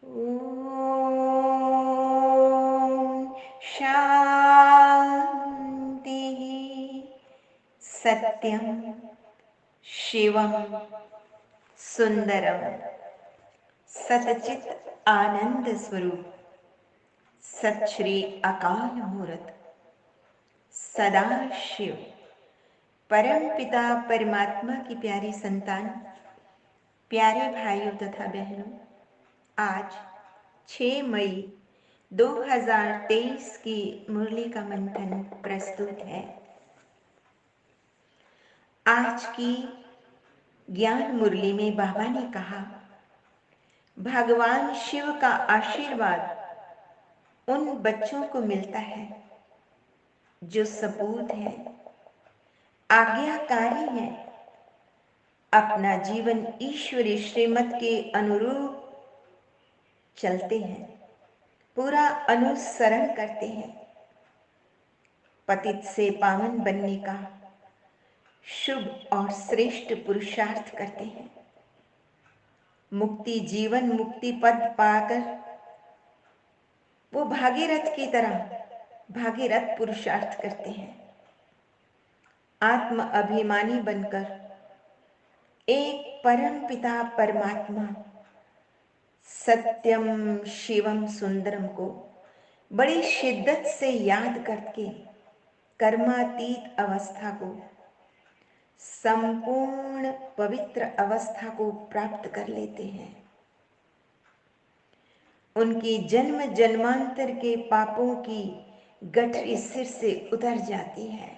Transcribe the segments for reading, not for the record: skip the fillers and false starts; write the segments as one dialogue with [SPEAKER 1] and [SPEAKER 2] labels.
[SPEAKER 1] ॐ शान्तिः। सत्यं शिवं सुंदरम सतचित आनंद स्वरूप सत श्री अकाल मूर्त सदा शिव परम पिता परमात्मा की प्यारी संतान, प्यारे भाइयों तथा बहनों, आज 6 मई 2023 की मुरली का मंथन प्रस्तुत है। आज की ज्ञान मुरली में बाबा ने कहा, भगवान शिव का आशीर्वाद उन बच्चों को मिलता है जो सपूत हैं, आज्ञाकारी हैं, अपना जीवन ईश्वरी श्रीमत के अनुरूप चलते हैं, पूरा अनुसरण करते हैं, पतित से पावन बनने का शुभ और श्रेष्ठ पुरुषार्थ करते हैं, मुक्ति जीवन मुक्ति पद पाकर वो भागीरथ की तरह भागीरथ पुरुषार्थ करते हैं। आत्म अभिमानी बनकर एक परम पिता परमात्मा सत्यम शिवम सुंदरम को बड़ी शिद्दत से याद करके कर्मातीत अवस्था को, संपूर्ण पवित्र अवस्था को प्राप्त कर लेते हैं। उनकी जन्म जन्मांतर के पापों की गठरी सिर से उतर जाती है,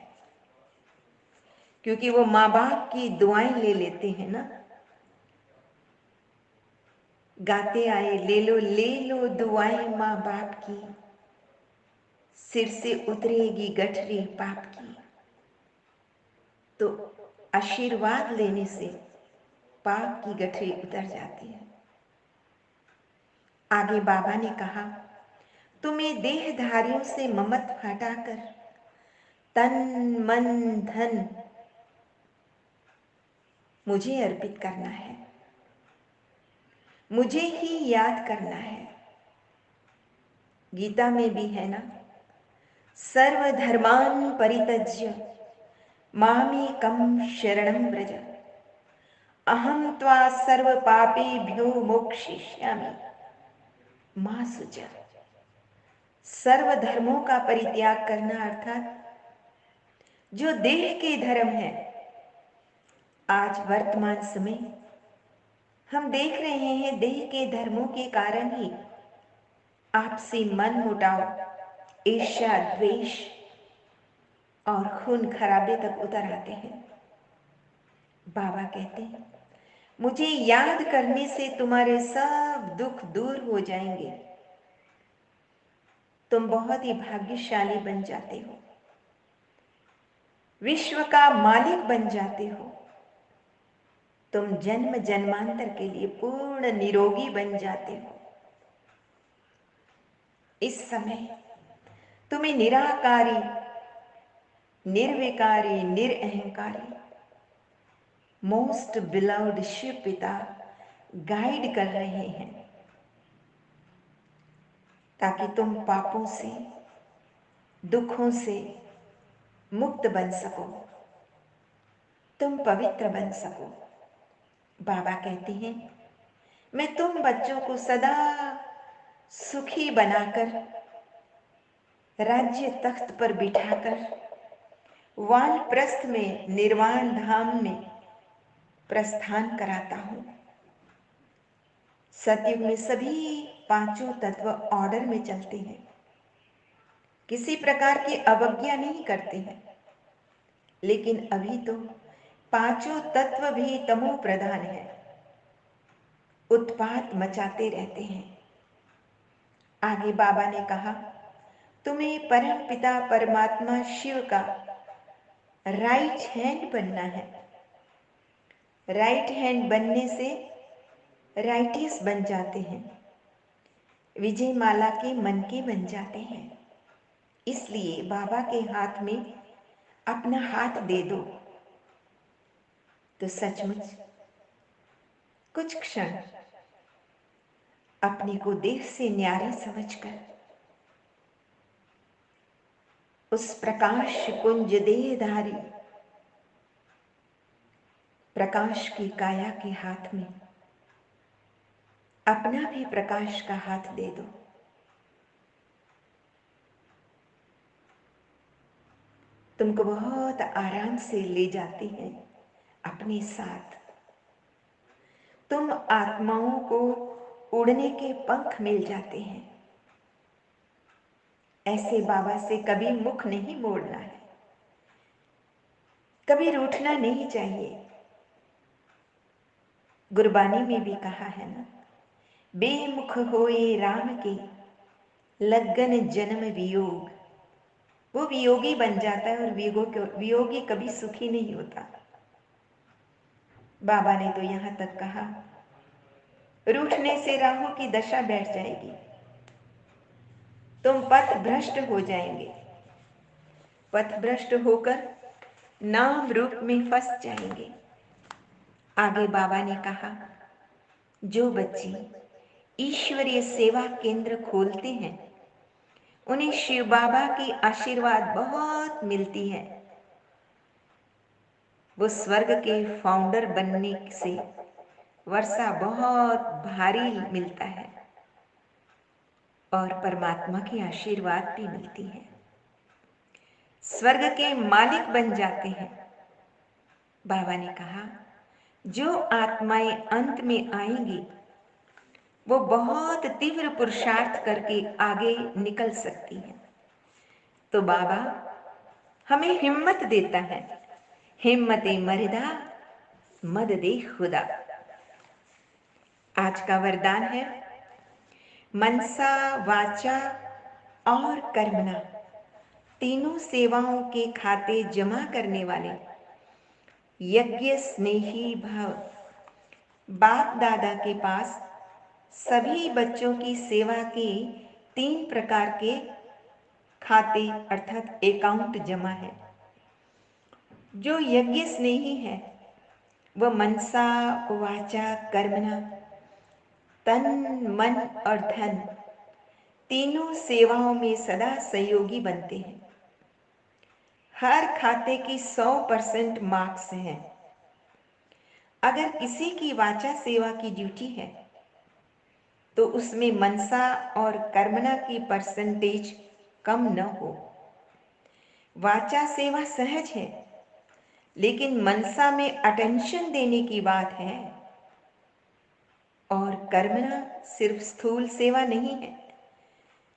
[SPEAKER 1] क्योंकि वो माँ बाप की दुआएं ले लेते हैं ना। गाते आए, ले लो दुआएं माँ बाप की, सिर से उतरेगी गठरी पाप की। तो आशीर्वाद लेने से पाप की गठरी उतर जाती है। आगे बाबा ने कहा, तुम्हें देहधारियों से ममत हटाकर तन मन धन मुझे अर्पित करना है, मुझे ही याद करना है। गीता में भी है ना, सर्वधर्मान् परित्यज्य मामेकं शरणं व्रज, अहं त्वा सर्वपापेभ्यो मोक्षयिष्यामि मा शुच। सर्व धर्मों का परित्याग करना अर्थात जो देह के धर्म है। आज वर्तमान समय हम देख रहे हैं, देह के धर्मों के कारण ही आपसी मन मुटाव, ईर्ष्या, द्वेष और खून खराबे तक उतर आते हैं। बाबा कहते हैं, मुझे याद करने से तुम्हारे सब दुख दूर हो जाएंगे, तुम बहुत ही भाग्यशाली बन जाते हो, विश्व का मालिक बन जाते हो, तुम जन्म जन्मांतर के लिए पूर्ण निरोगी बन जाते हो। इस समय तुम्हें निराकारी, निर्विकारी, निरअहंकारी मोस्ट बिलव्ड शिव पिता गाइड कर रहे हैं, ताकि तुम पापों से, दुखों से मुक्त बन सको, तुम पवित्र बन सको। बाबा कहते हैं, मैं तुम बच्चों को सदा सुखी बनाकर, राज्य तख्त पर बिठाकर वानप्रस्थ में, निर्वाण धाम में प्रस्थान कराता हूं। सतयुग में सभी पांचों तत्व ऑर्डर में चलते हैं, किसी प्रकार की अवज्ञा नहीं करते हैं। लेकिन अभी तो पांचों तत्व भी तमो प्रधान है, उत्पात मचाते रहते हैं। आगे बाबा ने कहा, तुम्हें परम पिता परमात्मा शिव का राइट हैंड बनना है। राइट हैंड बनने से राइटियस बन जाते हैं, विजय माला के मन के बन जाते हैं। इसलिए बाबा के हाथ में अपना हाथ दे दो, तो सचमुच कुछ क्षण अपने को देह से न्यारे समझकर उस प्रकाश कुंज देहधारी प्रकाश की काया के हाथ में अपना भी प्रकाश का हाथ दे दो। तुमको बहुत आराम से ले जाते हैं अपने साथ। तुम आत्माओं को उड़ने के पंख मिल जाते हैं। ऐसे बाबा से कभी मुख नहीं मोड़ना है, कभी रूठना नहीं चाहिए। गुरबानी में भी कहा है ना, बेमुख होए राम के लगन जन्म वियोग। वो वियोगी बन जाता है और वियोगी कभी सुखी नहीं होता। बाबा ने तो यहां तक कहा, रूठने से राहु की दशा बैठ जाएगी, तुम पथ भ्रष्ट हो जाएंगे, पथ भ्रष्ट होकर नाम रूप में फंस जाएंगे। आगे बाबा ने कहा, जो बच्चे ईश्वरीय सेवा केंद्र खोलते हैं उन्हें शिव बाबा की आशीर्वाद बहुत मिलती है। वो स्वर्ग के फाउंडर बनने से वर्षा बहुत भारी मिलता है और परमात्मा की आशीर्वाद भी मिलती है। स्वर्ग के मालिक बन जाते हैं। बाबा ने कहा, जो आत्माएं अंत में आएंगी वो बहुत तीव्र पुरुषार्थ करके आगे निकल सकती हैं। तो बाबा हमें हिम्मत देता है, हिम्मते मर्दा मद दे खुदा। आज का वरदान है, मनसा वाचा और कर्मणा तीनों सेवाओं के खाते जमा करने वाले यज्ञ स्नेही भाव बाप दादा के पास सभी बच्चों की सेवा के 3 प्रकार के खाते अर्थात अकाउंट जमा है। जो यज्ञ स्नेही है वह मनसा वाचा कर्मणा तन मन और धन तीनों सेवाओं में सदा सहयोगी बनते हैं। हर खाते की 100% मार्क्स हैं। अगर किसी की वाचा सेवा की ड्यूटी है तो उसमें मनसा और कर्मणा की परसेंटेज कम न हो। वाचा सेवा सहज है, लेकिन मनसा में अटेंशन देने की बात है। और कर्मणा सिर्फ स्थूल सेवा नहीं है,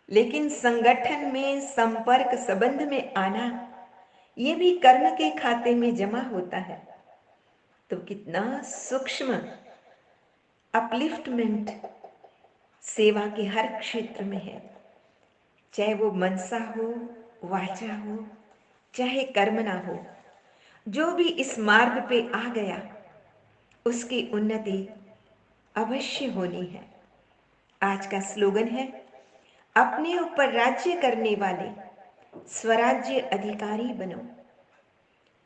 [SPEAKER 1] लेकिन संगठन में संपर्क संबंध में आना ये भी कर्म के खाते में जमा होता है। तो कितना सूक्ष्म अपलिफ्टमेंट सेवा के हर क्षेत्र में है, चाहे वो मनसा हो, वाचा हो, चाहे कर्मणा हो। जो भी इस मार्ग पे आ गया उसकी उन्नति अवश्य होनी है। आज का स्लोगन है, अपने ऊपर राज्य करने वाले स्वराज्य अधिकारी बनो,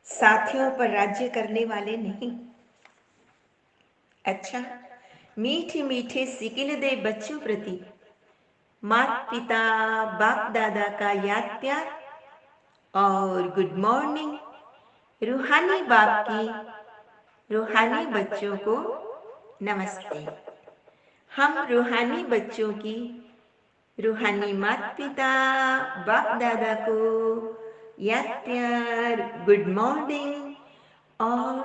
[SPEAKER 1] साथियों पर राज्य करने वाले नहीं। अच्छा, मीठे मीठे सिकिल दे बच्चों प्रति माता पिता बाप दादा का याद प्यार और गुड मॉर्निंग। रूहानी बाप की रूहानी बच्चों को नमस्ते। हम रूहानी बच्चों की रूहानी माता पिता बाप दादा को याद प्यार, गुड मॉर्निंग और